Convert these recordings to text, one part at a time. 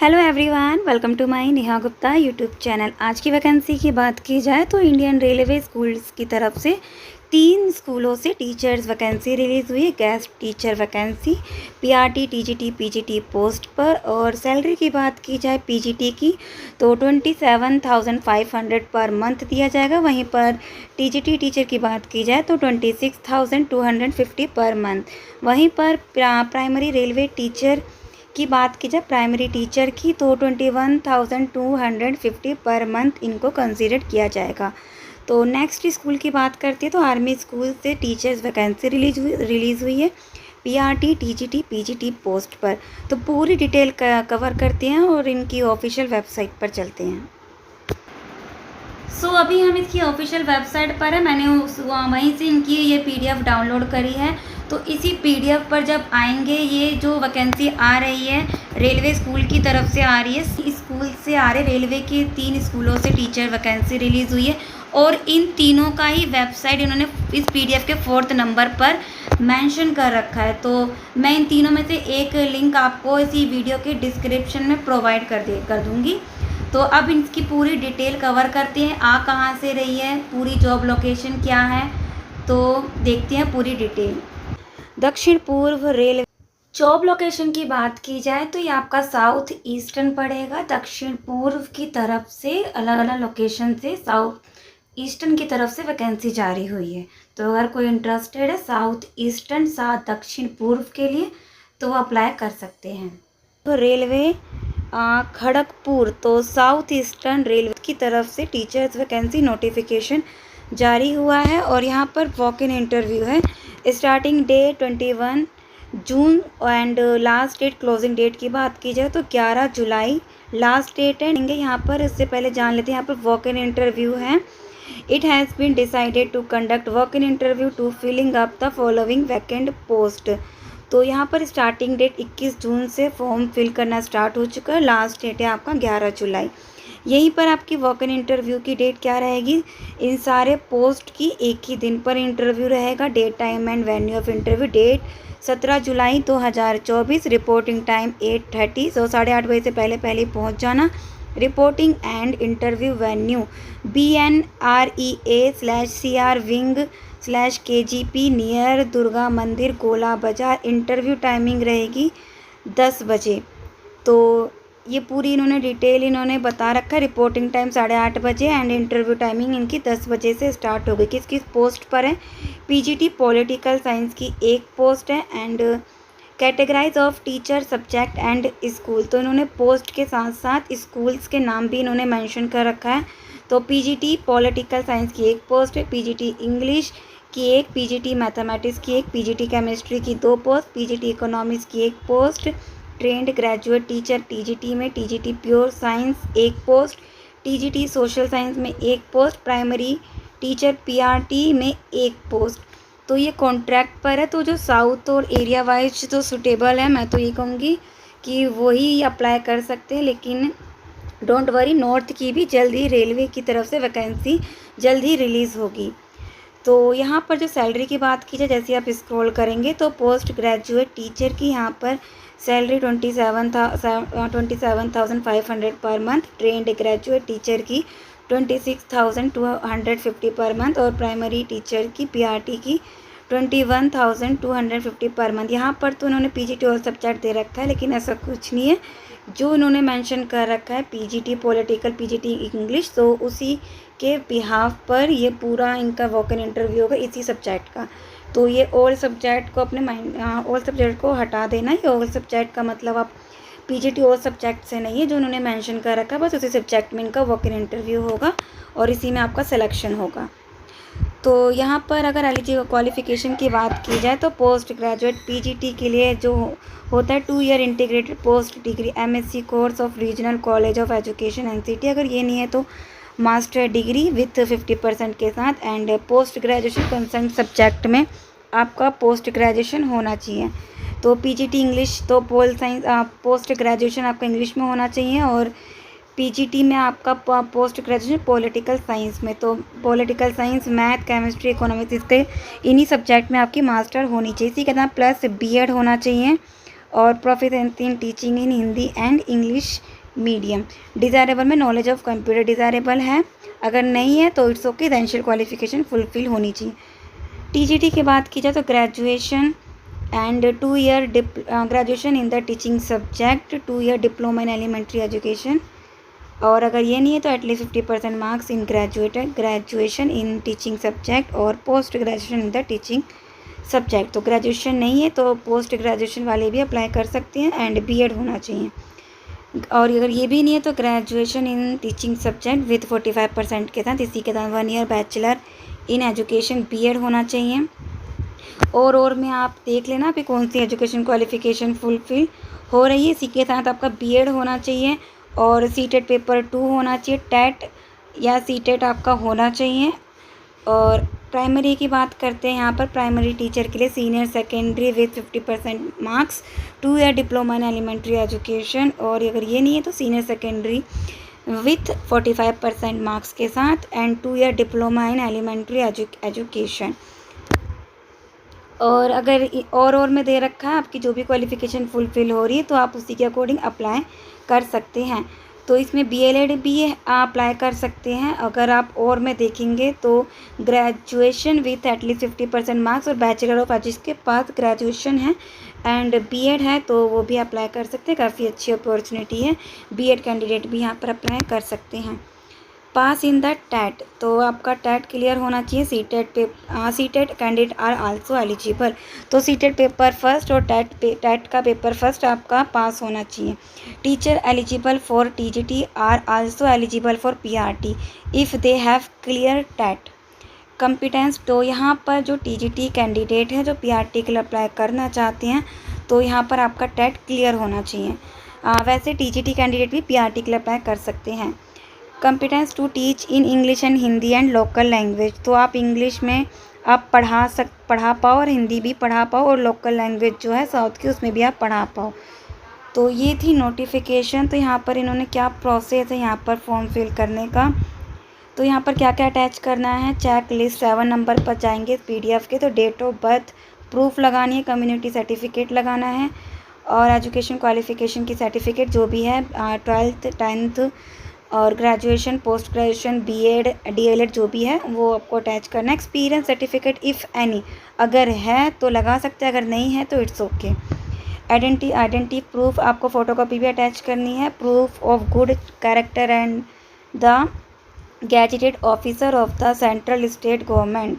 Hello everyone, welcome to my Neha Gupta YouTube channel. आज की vacancy की बात की जाए तो इंडियन रेलवे स्कूल्स की तरफ से 3 स्कूलों से टीचर्स वैकेंसी रिलीज़ हुई है। Guest teacher vacancy PRT, TGT, PGT post पर। और सैलरी की बात की जाए पीजीटी की तो 27,500 पर मंथ दिया जाएगा। वहीं पर टीजीटी टीचर की बात की जाए तो 26,250 पर मंथ। वहीं पर प्राइमरी रेलवे टीचर की बात की जाए प्राइमरी टीचर की तो 21,250 पर मंथ इनको कंसीडर किया जाएगा। तो नेक्स्ट स्कूल की बात करते हैं तो आर्मी स्कूल से टीचर्स वैकेंसी रिलीज़ हुई है पीआरटी, टीजीटी, पीजीटी पोस्ट पर। तो पूरी डिटेल कवर करते हैं और इनकी ऑफिशियल वेबसाइट पर चलते हैं। अभी हम इसकी ऑफिशियल वेबसाइट पर है। मैंने वहीं से इनकी ये पीडीएफ डाउनलोड करी है। तो इसी पीडीएफ पर जब आएंगे, ये जो वैकेंसी आ रही है रेलवे स्कूल की तरफ से आ रही है, स्कूल से आ रहे रेलवे के 3 स्कूलों से टीचर वैकेंसी रिलीज़ हुई है। और इन तीनों का ही वेबसाइट इन्होंने इस पीडीएफ के 4th नंबर पर मेंशन कर रखा है। तो मैं इन तीनों में से एक लिंक आपको इसी वीडियो के डिस्क्रिप्शन में प्रोवाइड कर दूँगी। तो अब इसकी पूरी डिटेल कवर करते हैं। कहाँ से रही है, पूरी जॉब लोकेशन क्या है, तो देखते हैं पूरी डिटेल। दक्षिण पूर्व रेलवे जॉब लोकेशन की बात की जाए तो ये आपका साउथ ईस्टर्न पड़ेगा। दक्षिण पूर्व की तरफ से अलग अलग लोकेशन से साउथ ईस्टर्न की तरफ से वैकेंसी जारी हुई है। तो अगर कोई इंटरेस्टेड है साउथ ईस्टर्न साथ दक्षिण पूर्व के लिए तो वो अप्लाई कर सकते हैं। तो रेलवे खड़गपुर, तो साउथ ईस्टर्न रेलवे की तरफ से टीचर्स वैकेंसी नोटिफिकेशन जारी हुआ है। और यहाँ पर वॉक इन इंटरव्यू है। Starting day 21 June and last date, closing date की बात की जाए तो 11 जुलाई लास्ट डेट है। यहाँ पर इससे पहले जान लेते हैं यहाँ पर वॉक इन इंटरव्यू है। It has been decided to conduct walk in interview to filling up the following vacant post. तो यहाँ पर स्टार्टिंग डेट 21 जून से फॉर्म फिल करना स्टार्ट हो चुका है। लास्ट डेट है आपका 11 जुलाई। यहीं पर आपकी वॉक इन इंटरव्यू की डेट क्या रहेगी, इन सारे पोस्ट की एक ही दिन पर इंटरव्यू रहेगा। Date, time and venue of interview, date 17 जुलाई 2024। रिपोर्टिंग टाइम 8:30, तो 8:30 बजे से पहले पहुँच जाना। Reporting and interview venue BNREA/CR विंग/KGP नियर दुर्गा मंदिर, गोला बाजार। इंटरव्यू टाइमिंग रहेगी 10 बजे। तो ये पूरी इन्होंने बता रखा है। रिपोर्टिंग टाइम 8:30 बजे एंड इंटरव्यू टाइमिंग इनकी 10 बजे से स्टार्ट हो गई। किस किस पोस्ट पर है, पीजीटी पॉलिटिकल साइंस की एक पोस्ट है। And categorise of teacher, subject and school, तो इन्होंने पोस्ट के साथ साथ स्कूल्स के नाम भी इन्होंने मेंशन कर रखा है। तो पीजीटी पॉलिटिकल साइंस की एक पोस्ट है, पीजीटी इंग्लिश की एक, पीजीटी मैथमेटिक्स की एक, पीजीटी केमिस्ट्री की 2 पोस्ट, पीजीटी इकोनॉमिक्स की एक post, trained graduate teacher TGT में, टीजीटी प्योर साइंस एक पोस्ट, टीजीटी सोशल साइंस में एक पोस्ट, प्राइमरी टीचर पीआरटी में एक पोस्ट। तो ये कॉन्ट्रैक्ट पर है। तो जो साउथ और एरिया वाइज जो सूटेबल है, मैं तो ये कहूँगी कि वही अप्लाई कर सकते हैं। लेकिन डोंट वरी, नॉर्थ की भी जल्दी रेलवे की तरफ से वैकेंसी जल्दी रिलीज़ होगी। तो यहाँ पर जो सैलरी की बात की जाए, जैसे आप स्क्रॉल करेंगे तो पोस्ट ग्रेजुएट टीचर की यहाँ पर salary 27,500 per month, trained graduate teacher की 26,250 पर मंथ और प्राइमरी टीचर की पीआरटी की 21,250 पर मंथ। यहाँ पर तो उन्होंने पीजीटी और सब्जेक्ट दे रखा है, लेकिन ऐसा कुछ नहीं है। जो इन्होंने मेंशन कर रखा है पीजीटी पॉलिटिकल, पीजीटी इंग्लिश, तो उसी के बिहाफ पर ये पूरा इनका वॉक इन इंटरव्यू होगा इसी सब्जेक्ट का। तो ये ऑल सब्जेक्ट को अपने माइंड, ऑल सब्जेक्ट को हटा देना है। ऑल सब्जेक्ट का मतलब आप पीजीटी और सब्जेक्ट से नहीं है, जो उन्होंने मेंशन कर रखा है बस उसी सब्जेक्ट में इनका वॉक इन इंटरव्यू होगा और इसी में आपका सिलेक्शन होगा। तो यहाँ पर अगर एलिजिबल क्वालिफ़िकेशन की बात की जाए तो पोस्ट ग्रेजुएट पीजीटी के लिए जो होता है 2 year integrated post degree MSc course of regional college of education NCT. अगर ये नहीं है तो मास्टर डिग्री विथ 50% के साथ। And post graduation concern subject में आपका पोस्ट ग्रेजुएशन होना चाहिए। तो पीजीटी इंग्लिश, तो पोल साइंस पोस्ट ग्रेजुएशन आपका इंग्लिश में होना चाहिए। और पीजीटी में आपका पोस्ट ग्रेजुएशन पॉलिटिकल साइंस में, तो political science, math, chemistry, economics, इसके इन्हीं सब्जेक्ट में आपकी मास्टर होनी चाहिए। इसी के साथ प्लस बीएड होना चाहिए और proficiency in teaching in Hindi and English medium. Desirable में नॉलेज ऑफ कंप्यूटर डिज़ायरेबल है, अगर नहीं है तो it's okay, residential qualification fulfil होनी चाहिए। टीजीटी की बात की जाए तो graduation and 2 year graduation in the teaching subject, 2 year diploma in elementary education, और अगर ये नहीं है तो at least 50% marks in graduation in teaching subject और post graduation in the teaching subject. तो ग्रेजुएशन नहीं है तो पोस्ट ग्रेजुएशन वाले भी अप्लाई कर सकते हैं एंड बीएड होना चाहिए। और अगर ये भी नहीं है तो graduation in teaching subject with 45% के साथ, इसी के साथ 1 year bachelor in education BEd होना चाहिए। और में आप देख लेना कि कौन सी एजुकेशन क्वालिफिकेशन फुलफिल हो रही है। इसी के साथ आपका बीएड होना चाहिए और सीटेट पेपर 2 होना चाहिए, टेट या सीटेट आपका होना चाहिए। और प्राइमरी की बात करते हैं, यहाँ पर प्राइमरी टीचर के लिए senior secondary with 50% marks, 2 year diploma in elementary education, और अगर ये नहीं है तो सीनियर सेकेंडरी विथ 45% मार्क्स के साथ and 2 year diploma in elementary education. और अगर और में दे रखा है आपकी जो भी क्वालिफ़िकेशन फुलफ़िल हो रही है तो आप उसी के अकॉर्डिंग अप्लाई कर सकते हैं। तो इसमें बीएलएड भी अप्लाई कर सकते हैं। अगर आप और में देखेंगे तो ग्रेजुएशन विथ एटलीस्ट 50% मार्क्स और बैचलर ऑफ आर्ट्स के पास ग्रेजुएशन है एंड बीएड है तो वो भी अप्लाई कर सकते हैं। काफ़ी अच्छी अपॉर्चुनिटी है, बीएड कैंडिडेट भी यहाँ पर अप्लाई कर सकते हैं। पास इन द टैट, तो आपका टैट क्लियर होना चाहिए। CTET candidate are also eligible, तो सीटेट पेपर फर्स्ट और टैट का पेपर फर्स्ट आपका पास होना चाहिए। Teacher eligible for TGT are also eligible for PRT if they have clear TET competence. तो यहाँ पर जो टीजीटी कैंडिडेट है जो पीआरटी के लिए अप्लाई करना चाहते हैं तो यहाँ पर आपका टैट क्लियर होना चाहिए। वैसे टीजीटी कैंडिडेट भी पीआरटी के लिए अप्लाई कर सकते हैं। Competence to teach in English and Hindi and local language, तो आप इंग्लिश में आप पढ़ा पाओ और हिंदी भी पढ़ा पाओ और लोकल लैंग्वेज जो है साउथ की उसमें भी आप पढ़ा पाओ। तो ये थी नोटिफिकेशन। तो यहाँ पर इन्होंने क्या प्रोसेस है यहाँ पर फॉर्म फिल करने का, तो यहाँ पर क्या क्या अटैच करना है। चेक लिस्ट 7 नंबर पर जाएंगे पीडीएफ के, तो डेट ऑफ बर्थ प्रूफ लगानी है, कम्युनिटी सर्टिफिकेट लगाना है और एजुकेशन क्वालिफिकेशन की सर्टिफिकेट जो भी है 12th 10th और graduation post graduation BEd DElEd जो भी है वो आपको अटैच करना है। एक्सपीरियंस सर्टिफिकेट इफ़ एनी, अगर है तो लगा सकते हैं, अगर नहीं है तो इट्स ओके। आइडेंटिटी प्रूफ आपको फ़ोटोकॉपी भी अटैच करनी है। Proof of good character and the gazetted officer of the central state government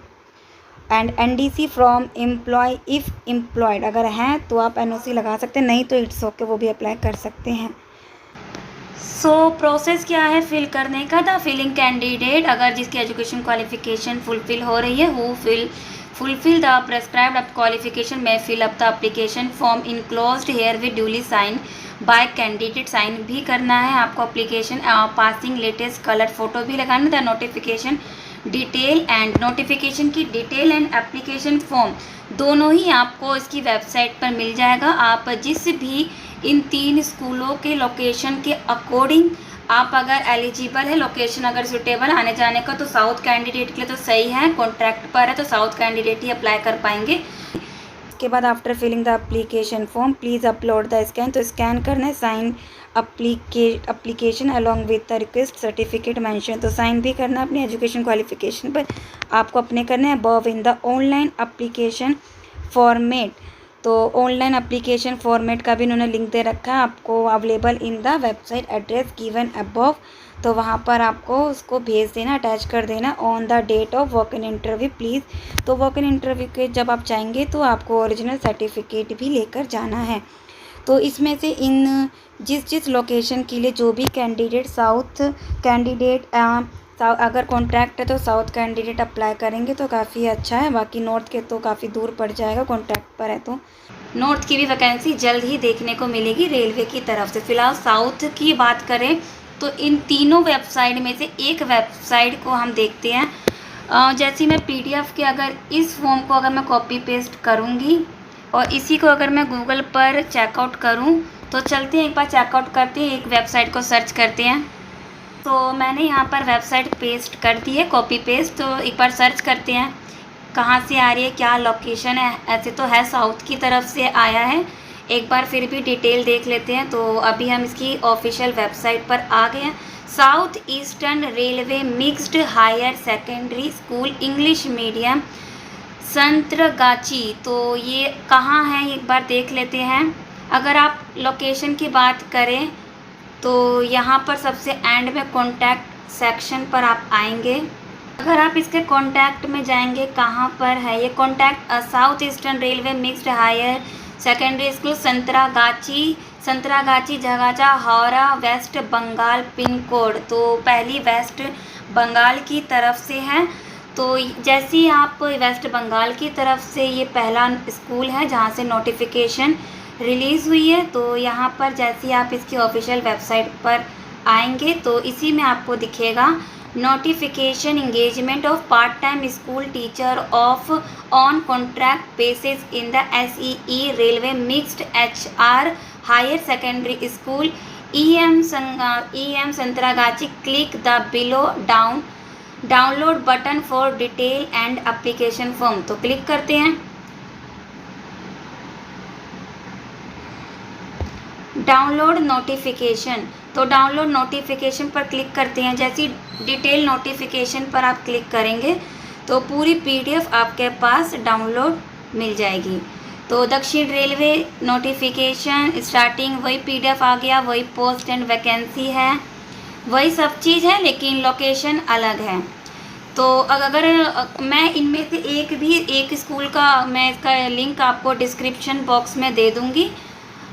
and NDC from employ if employed, अगर हैं तो आप एनओसी लगा सकते हैं, नहीं तो इट्स ओके, वो भी अप्लाई कर सकते हैं। सो प्रोसेस क्या है फिल करने का। द फिलिंग कैंडिडेट, अगर जिसकी एजुकेशन क्वालिफिकेशन फुलफिल हो रही है who fulfil the prescribed qualification में fill up the application form enclosed here with duly sign by candidate. Sign भी करना है आपको application, passing latest colour photo भी लगाना। The notification detail and notification की डिटेल एंड एप्लीकेशन फॉर्म दोनों ही आपको इसकी वेबसाइट पर मिल जाएगा। आप जिस भी इन 3 स्कूलों के लोकेशन के अकॉर्डिंग आप अगर एलिजिबल है, लोकेशन अगर सुटेबल आने जाने का, तो साउथ कैंडिडेट के लिए तो सही है, कॉन्ट्रैक्ट पर है तो साउथ कैंडिडेट ही अप्लाई कर पाएंगे। इसके बाद after filling the application form please upload the scan, तो स्कैन करना है sign application along with the request certificate mention, तो साइन भी करना है अपनी एजुकेशन क्वालिफिकेशन पर आपको अपने करने हैं। Above in the online application format, तो ऑनलाइन एप्लीकेशन फॉर्मेट का भी इन्होंने लिंक दे रखा है आपको, available in the website address given above, तो वहाँ पर आपको उसको भेज देना, अटैच कर देना। On the date of walk in interview please, तो वॉक इन इंटरव्यू के जब आप जाएंगे तो आपको ओरिजिनल सर्टिफिकेट भी लेकर जाना है। तो इसमें से इन जिस लोकेशन के लिए जो भी कैंडिडेट साउथ कैंडिडेट अगर कॉन्ट्रैक्ट है तो साउथ कैंडिडेट अप्लाई करेंगे तो काफ़ी अच्छा है, बाकी नॉर्थ के तो काफ़ी दूर पड़ जाएगा, कॉन्ट्रैक्ट पर है तो। नॉर्थ की भी वैकेंसी जल्द ही देखने को मिलेगी रेलवे की तरफ से। फ़िलहाल साउथ की बात करें तो इन तीनों वेबसाइट में से एक वेबसाइट को हम देखते हैं। जैसे मैं पीडीएफ के अगर इस फॉर्म को अगर मैं कॉपी पेस्ट करूँगी और इसी को अगर मैं गूगल पर चेकआउट करूँ तो चलते हैं एक बार चेकआउट करते हैं, एक वेबसाइट को सर्च करते हैं। तो मैंने यहाँ पर वेबसाइट पेस्ट कर दी है, कॉपी पेस्ट, तो एक बार सर्च करते हैं कहाँ से आ रही है, क्या लोकेशन है। ऐसे तो है साउथ की तरफ से आया है, एक बार फिर भी डिटेल देख लेते हैं। तो अभी हम इसकी ऑफिशियल वेबसाइट पर आ गए हैं। South Eastern Railway mixed higher secondary school English medium Santragachi. तो ये कहाँ है एक बार देख लेते हैं। अगर आप लोकेशन की बात करें तो यहाँ पर सबसे एंड में कॉन्टैक्ट सेक्शन पर आप आएंगे। अगर आप इसके कॉन्टैक्ट में जाएंगे, कहाँ पर है ये contact, South Eastern Railway mixed higher secondary school Santragachi Jagacha Howrah West Bengal pin code. तो पहली वेस्ट बंगाल की तरफ से है। तो जैसे ही आप वेस्ट बंगाल की तरफ से, ये पहला स्कूल है जहाँ से नोटिफिकेशन रिलीज़ हुई है। तो यहाँ पर जैसे ही आप इसकी ऑफिशियल वेबसाइट पर आएंगे तो इसी में आपको दिखेगा notification engagement of part time school teacher of on contract basis in the SEE railway mixed HR higher secondary school EM Santragachi. Click the below download button for detail and application form. तो click करते हैं download notification. तो download notification पर click करते हैं। जैसी detail notification पर आप क्लिक करेंगे तो पूरी PDF आपके पास डाउनलोड मिल जाएगी। तो दक्षिण रेलवे नोटिफिकेशन स्टार्टिंग वही PDF आ गया, वही पोस्ट एंड वैकेंसी है, वही सब चीज़ है, लेकिन लोकेशन अलग है। तो अगर मैं इनमें से एक स्कूल का मैं इसका लिंक आपको डिस्क्रिप्शन बॉक्स में दे दूँगी।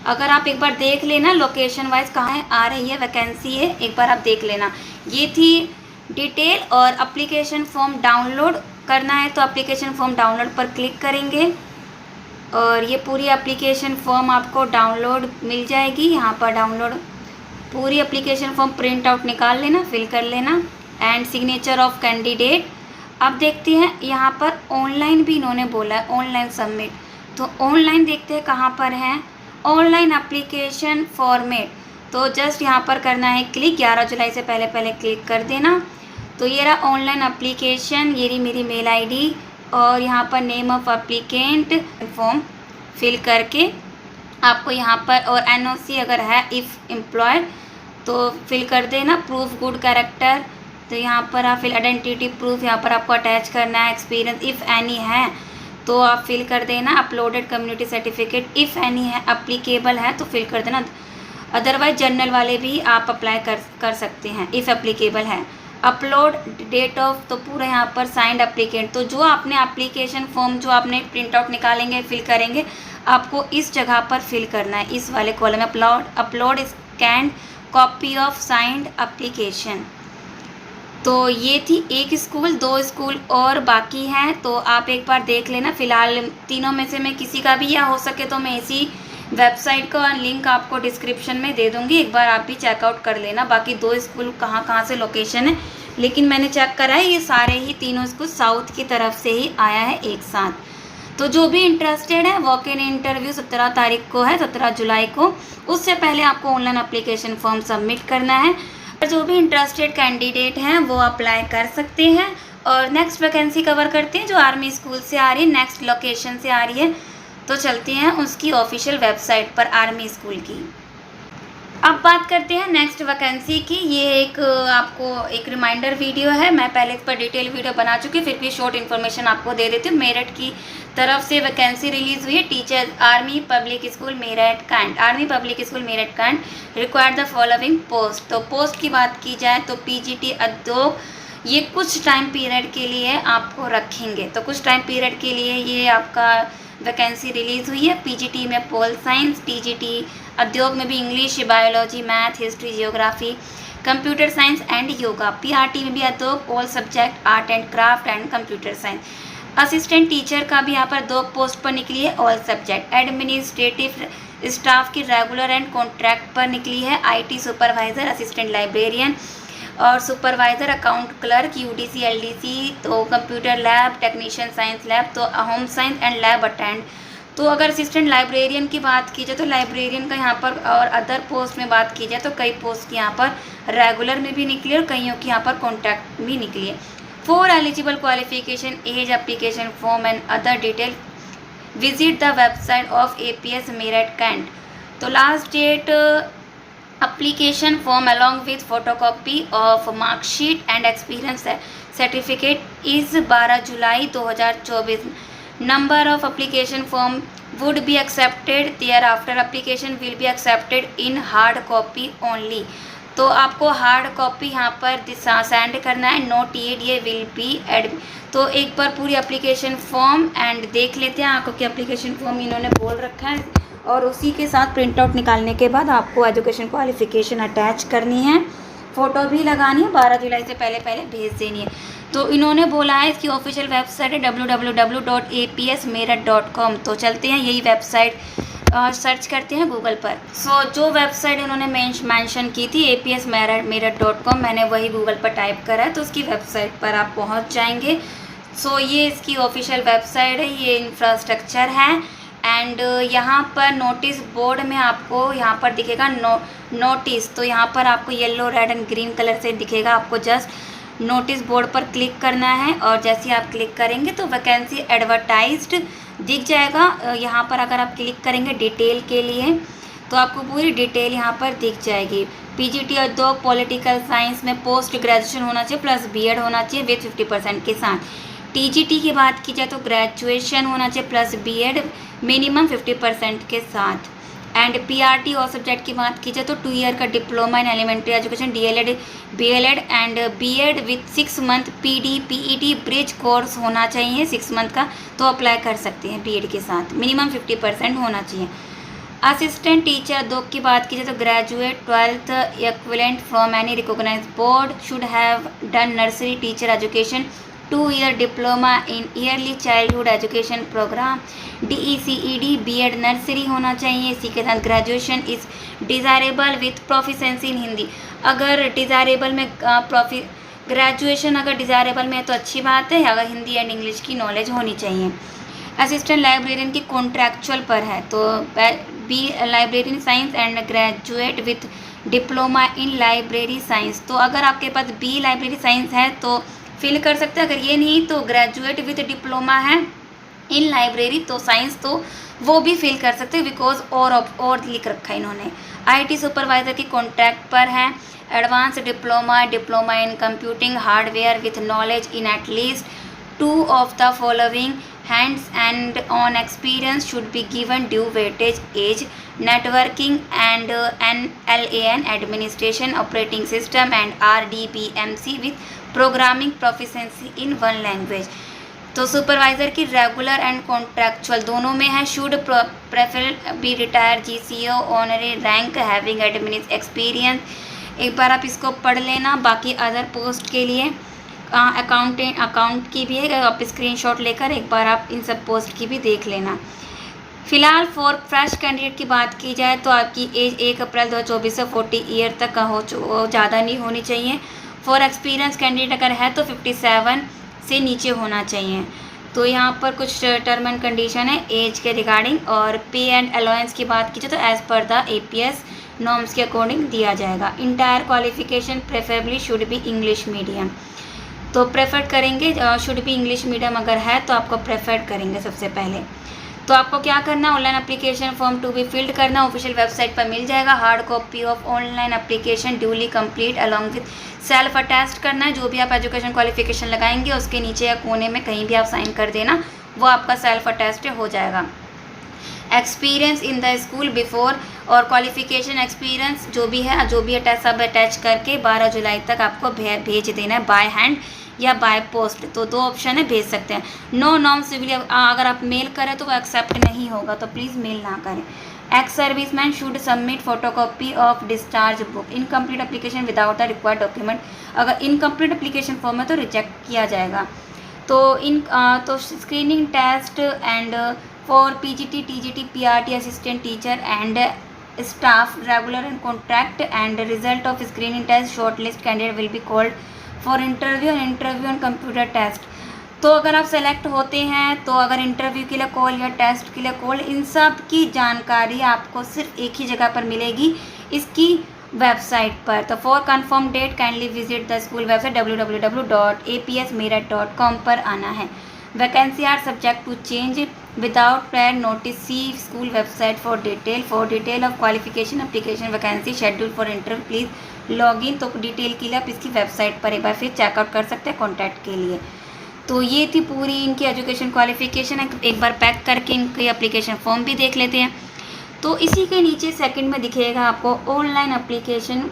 अगर आप एक बार देख लेना लोकेशन वाइज कहाँ आ रही है वैकेंसी है, एक बार आप देख लेना। ये थी डिटेल। और एप्लीकेशन फॉर्म डाउनलोड करना है तो एप्लीकेशन फॉर्म डाउनलोड पर क्लिक करेंगे और ये पूरी एप्लीकेशन फॉर्म आपको डाउनलोड मिल जाएगी। यहाँ पर डाउनलोड पूरी एप्लीकेशन फॉर्म प्रिंट आउट निकाल लेना, फिल कर लेना एंड सिग्नेचर ऑफ कैंडिडेट। अब देखते हैं यहाँ पर ऑनलाइन भी इन्होंने बोला है, ऑनलाइन सबमिट। तो ऑनलाइन देखते हैं कहाँ पर है, ऑनलाइन एप्लीकेशन फॉर्मेट। तो जस्ट यहाँ पर करना है क्लिक, 11 जुलाई से पहले क्लिक कर देना। तो ये रहा ऑनलाइन एप्लीकेशन, ये रही मेरी मेल ID और यहाँ पर name of applicant form fill करके आपको यहाँ पर, और NOC अगर है इफ़ एम्प्लॉयड तो फिल कर देना। प्रूफ गुड कैरेक्टर, तो यहाँ पर आप फिल आइडेंटिटी प्रूफ यहाँ पर आपको अटैच करना है। एक्सपीरियंस इफ़ एनी है तो आप फिल कर देना। Uploaded community certificate if any है, अप्लीकेबल है तो फिल कर देना। अदरवाइज जनरल वाले भी आप अप्लाई कर सकते हैं इफ़ एप्लीकेबल है। अपलोड डेट ऑफ, तो पूरा यहाँ पर साइंड एप्लीकेंट। तो जो आपने एप्लीकेशन फॉर्म जो आपने प्रिंट आउट निकालेंगे फिल करेंगे, आपको इस जगह पर फिल करना है, इस वाले कॉलम में upload scanned copy of signed application. तो ये थी एक स्कूल, 2 स्कूल और बाकी हैं तो आप एक बार देख लेना। फ़िलहाल तीनों में से मैं किसी का भी, या हो सके तो मैं इसी वेबसाइट का लिंक आपको डिस्क्रिप्शन में दे दूँगी, एक बार आप भी चेकआउट कर लेना। बाकी 2 स्कूल कहाँ से लोकेशन है, लेकिन मैंने चेक करा है ये सारे ही तीनों स्कूल साउथ की तरफ से ही आया है एक साथ। तो जो भी इंटरेस्टेड है वॉक इन इंटरव्यू 17 तारीख को है, 17 जुलाई को। उससे पहले आपको ऑनलाइन एप्लीकेशन फॉर्म सबमिट करना है। जो भी इंटरेस्टेड कैंडिडेट हैं वो अप्लाई कर सकते हैं। और नेक्स्ट वैकेंसी कवर करते हैं जो आर्मी स्कूल से आ रही है, नेक्स्ट लोकेशन से आ रही है। तो चलते हैं उसकी ऑफिशियल वेबसाइट पर आर्मी स्कूल की। अब बात करते हैं नेक्स्ट वैकेंसी की। ये एक आपको एक रिमाइंडर वीडियो है, मैं पहले इस पर डिटेल वीडियो बना चुकी, फिर भी शॉर्ट इन्फॉर्मेशन आपको दे देती हूँ। मेरठ की तरफ से वैकेंसी रिलीज़ हुई है, teacher army public school Meerut cantt. Army public school Meerut cantt required the following post. तो पोस्ट की बात की जाए तो PGT उद्योग, ये कुछ टाइम पीरियड के लिए आपको रखेंगे। तो कुछ टाइम पीरियड के लिए ये आपका वैकेंसी रिलीज़ हुई है। PGT में पोल साइंस, TGT उद्योग में भी English, biology, math, history, geography, computer science and yoga. PRT में भी उद्योग, all subject, art and craft and computer science. Assistant teacher का भी यहाँ पर 2 पोस्ट पर निकली है, ऑल सब्जेक्ट। एडमिनिस्ट्रेटिव स्टाफ की रेगुलर एंड कॉन्ट्रैक्ट पर निकली है। IT सुपरवाइज़र, असिस्टेंट लाइब्रेरियन और supervisor, account clerk, UDC LDC, तो computer lab, technician science lab, तो home science and lab attend. तो अगर असिस्टेंट लाइब्रेरियन की बात की जाए तो लाइब्रेरियन का यहाँ पर, और अदर पोस्ट में बात की जाए तो कई पोस्ट यहाँ पर रेगुलर में भी निकली और कईयों की यहाँ पर कॉन्ट्रैक्ट भी निकली है। For eligible qualification, age, application form and other detail visit the website of APS Meerut Cantt. तो last date application form along with photocopy of marksheet and experience certificate is 12 July 2024। number of application form would be accepted thereafter application will be accepted in hard copy only। तो आपको hard copy यहाँ पर send करना है, note ये will B Ed. तो एक बार पूरी एप्लीकेशन फॉर्म एंड देख लेते हैं आपको कि एप्लीकेशन फॉर्म इन्होंने बोल रखा है, और उसी के साथ प्रिंट आउट निकालने के बाद आपको एजुकेशन क्वालिफिकेशन अटैच करनी है, फ़ोटो भी लगानी है, 12 जुलाई से पहले भेज देनी है। तो इन्होंने बोला है इसकी ऑफिशियल वेबसाइट है www.apsmeerut.com। तो चलते हैं, यही वेबसाइट सर्च करते हैं गूगल पर। जो वेबसाइट इन्होंने मेंशन की थी apsmeerut.com, मैंने वही गूगल पर टाइप करा है, तो उसकी वेबसाइट पर आप पहुंच जाएंगे। ये इसकी ऑफिशियल वेबसाइट है, ये इंफ्रास्ट्रक्चर है। एंड यहाँ पर नोटिस बोर्ड में आपको यहाँ पर दिखेगा नोटिस। तो यहाँ पर आपको yellow, red and green colour से दिखेगा, आपको जस्ट नोटिस बोर्ड पर क्लिक करना है, और जैसे ही आप क्लिक करेंगे तो वैकेंसी एडवर्टाइज्ड दिख जाएगा। यहाँ पर अगर आप क्लिक करेंगे डिटेल के लिए तो आपको पूरी डिटेल यहाँ पर दिख जाएगी। PGT उद्योग पॉलिटिकल साइंस में पोस्ट ग्रेजुएशन होना चाहिए प्लस B.Ed होना चाहिए विथ 50% के साथ। TGT की बात की जाए तो ग्रेजुएशन होना चाहिए प्लस B.Ed मिनिमम 50% के साथ। एंड PRT और सब्जेक्ट की बात की जाए तो 2 ईयर का diploma in elementary education DLED BLED एंड B.Ed with 6 month PD PET bridge course होना चाहिए 6 मंथ का, तो अप्लाई कर सकते हैं B.Ed के साथ, मिनिमम 50% होना चाहिए। असिस्टेंट टीचर 2 की बात की जाए तो graduate 12th equivalent from any recognised board should have done nursery teacher education 2 year diploma in early childhood education programme DECED B.Ed nursery होना चाहिए। इसी के साथ graduation is desirable with proficiency in Hindi. अगर डिज़ायरेबल में ग्रेजुएशन अगर desirable में है तो अच्छी बात है, अगर हिंदी एंड इंग्लिश की नॉलेज होनी चाहिए। असिस्टेंट लाइब्रेरियन की कॉन्ट्रैक्चुअल पर है तो B librarian science and graduate with diploma in library science. तो अगर आपके पास B लाइब्रेरी साइंस है तो फिल कर सकते हैं, अगर ये नहीं तो ग्रेजुएट विथ डिप्लोमा है इन लाइब्रेरी तो साइंस तो वो भी फिल कर सकते हैं, बिकॉज और लिख रखा है इन्होंने। IT सुपरवाइज़र की कॉन्ट्रैक्ट पर है। Advance diploma in computing hardware with knowledge in at least 2 of the following hands and on experience should be given due weightage as networking and LAN administration operating system and RDBMC with programming proficiency in 1 language. तो supervisor की regular and contractual दोनों में है। Should prefer be retire GCO honorary rank having admin experience. एक बार आप इसको पढ़ लेना। बाकी अदर पोस्ट के लिए अकाउंट की भी है, आप स्क्रीनशॉट लेकर एक बार आप इन सब पोस्ट की भी देख लेना। फिलहाल फॉर फ्रेश कैंडिडेट की बात की जाए तो आपकी एज 1 अप्रैल 2024 से 40 ईयर तक का हो, ज़्यादा नहीं होनी चाहिए। फॉर एक्सपीरियंस कैंडिडेट अगर है तो 57 से नीचे होना चाहिए। तो यहाँ पर कुछ टर्म एंड कंडीशन है एज के रिगार्डिंग। और पे एंड अलाउंस की बात की जाए तो as per the APS norms के अकॉर्डिंग दिया जाएगा। Entire qualification preferably should be English medium. तो प्रेफर करेंगे, शुड बी इंग्लिश मीडियम अगर है तो आपको प्रेफर करेंगे सबसे पहले। तो आपको क्या करना है, online application form to be filled करना, ऑफिशियल वेबसाइट पर मिल जाएगा। Hard copy of online application duly complete along with self attest करना है। जो भी आप एजुकेशन क्वालिफिकेशन लगाएंगे उसके नीचे या कोने में कहीं भी आप साइन कर देना, वो आपका सेल्फ अटेस्ट हो जाएगा। Experience in the school before और क्वालिफिकेशन एक्सपीरियंस जो भी है सब अटैच करके 12 जुलाई तक आपको भेज देना है, बाय हैंड या बाय पोस्ट। तो 2 ऑप्शन है, भेज सकते हैं। नो नॉर्म सिविल अगर आप मेल करें तो वो एक्सेप्ट नहीं होगा, तो प्लीज़ मेल ना करें। Ex serviceman should submit photocopy of discharge book. Incomplete application without the required document. अगर इनकम्प्लीट एप्लीकेशन फॉर्म है तो रिजेक्ट किया जाएगा। तो screening test and for PGT TGT PRT assistant teacher and staff regular and contract and result of screening test short list candidate will be called for interview and computer test. तो अगर आप select होते हैं तो अगर interview के लिए call या टेस्ट के लिए कॉल, इन सब की जानकारी आपको सिर्फ एक ही जगह पर मिलेगी, इसकी वेबसाइट पर। तो for confirm date kindly visit the school website www.apsmeerut.com पर आना है। Vacancy are subject to change without prior notice see school website for detail of qualification application vacancy schedule for interview please log in. तो detail के लिए आप इसकी website पर एक बार फिर चेकआउट कर सकते हैं कॉन्टैक्ट के लिए। तो ये थी पूरी इनकी एजुकेशन क्वालिफिकेशन। एक बार पैक करके इनकी एप्लीकेशन फॉर्म भी देख लेते हैं। तो इसी के नीचे सेकंड में दिखेगा आपको ऑनलाइन एप्लीकेशन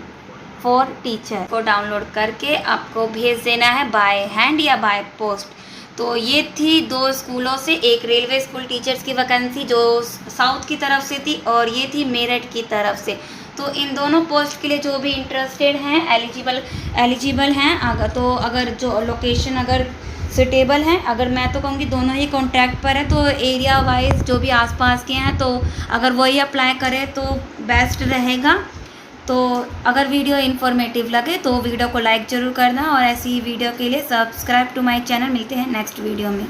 फॉर टीचर को डाउनलोड करके आपको भेज देना है बाय हैंड या बाय पोस्ट। तो ये थी 2 स्कूलों से, एक रेलवे स्कूल टीचर्स की वैकेंसी जो साउथ की तरफ से थी और ये थी मेरठ की तरफ से। तो इन दोनों पोस्ट के लिए जो भी इंटरेस्टेड हैं एलिजिबल हैं, अगर जो लोकेशन अगर सुटेबल हैं, अगर मैं तो कहूँगी दोनों ही कॉन्टैक्ट पर है, तो एरिया वाइज जो भी आसपास के हैं तो अगर वही अप्लाई करें तो बेस्ट रहेगा। तो अगर वीडियो इन्फॉर्मेटिव लगे तो वीडियो को लाइक ज़रूर करना और ऐसी ही वीडियो के लिए सब्सक्राइब टू माय चैनल। मिलते हैं नेक्स्ट वीडियो में।